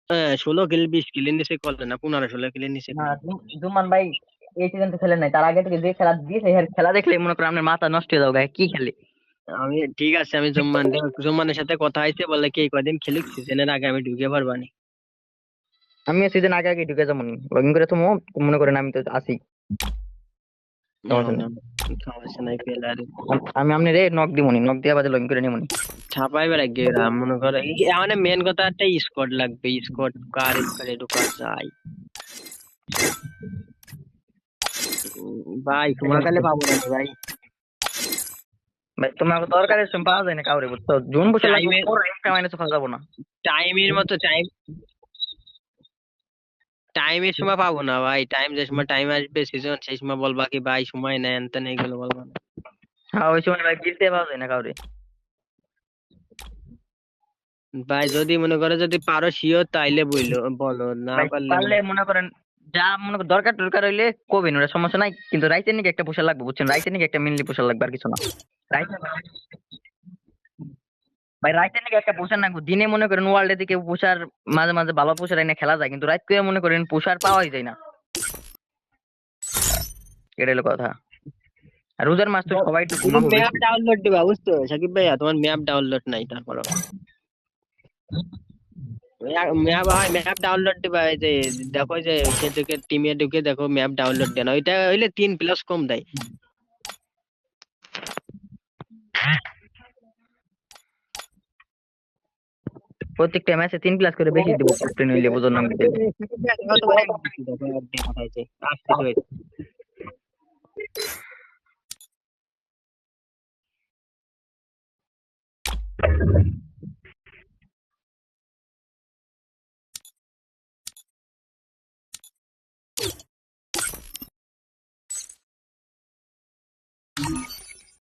16 কিল 20 কিলের নিচে করলে না, 15 16 কিলের নিচে না করে। জুম্মান ভাই এই সিজন তো খেলেন নাই, তার আগে থেকে যে খেলা দিয়েছে এর খেলা দেখলে মনে করেন আপনার মাথা নষ্ট হয়ে যাবে কি খেলে। আমি ঠিক আছে, আমি জুম্মানের সাথে কথা হয়েছে, বলে কি এই কদিন খেলুক, সিজনের আগে আমি ঢুকে পারবানি। আমিও সিজন আগে আগে ঢুকে যাবো, লগ ইন করে তো মনে করেন আমি তো আছি, সমস্যা নেই। সমস্যা নাই, পেলে আর আমি আপনি রে নক দিবনি, নক দিয়ে বাদে লগ ইন করে নিবনি। ছাপাই বেড়া গেরা মনে করে মানে মেন কথা একটা স্কোয়াড লাগবে, স্কোয়াড কার স্কোয়াডে ঢোকা যায়। ভাই তোমার কালে পাবো না রে ভাই। ভাই তোমার দরকারের সময় পাওয়া যায় না কাউরে, বুঝছো? জুন বছর লাগবে টাইমের পরে একটা মাইনাস খাওয়া যাবো না। টাইমের মতো টাইমের সময় পাবো না ভাই, যে সময় টাইম আসবে সিজন, সেই সময় বলবা কি ভাই সময় নেই এনতে নেই গেলো বলবা না। হ্যাঁ ওই সময় ভাই গিলতে পাওয়া যায় না কাউরে। ভাই যদি মনে করে যদি পারো শিওর তাইলে বইলো বলো, না ভাই পারলে পারলে মনে করেন যা মনে করেন দরকার টরকার হইলে কবেন, ওরা সমস্যা নাই, কিন্তু রাইতের নিকে একটা পোশাক লাগবে, বুঝছেন? রাইতের নিকে একটা মিনলি পোশাক লাগবে আর কিছু না। রাইতে ভাই রাইতের নিকে একটা পোশাক লাগবে, দিনে মনে করেন ওয়ার্ল্ডের দিকে পোশার মাঝে মাঝে ভালো পোশাক এনে খেলা যায়, কিন্তু রাত করে মনে করেন পোশার পাওয়াই যায় না, এটা হলো কথা। আর রোজার মাস তো সবাই একটু তুমি ঘুমাবো ম্যাপ বেশি। ডাউনলোড দিবা বুঝছো সাকিব ভাইয়া, তোমার ম্যাপ ডাউনলোড নাই তারপর। ম্যাপ ডাউনলোড দিবা, এই যে দেখো যে সেদিকে টিমে ঢুকে দেখো ম্যাপ ডাউনলোড দেন, ওইটা হইলে 3+ কম দেয়। প্রত্যেকটা ম্যাচে 3+ করে বেশি দেবো ক্যাপ্টেন হইলে, বুঝুন নাম দিলে। সাকিব ভাইয়া, দেখো তোমার এক বেশি দেখো, এক দিয়ে পাঠাইছে, আসতেছে ওই।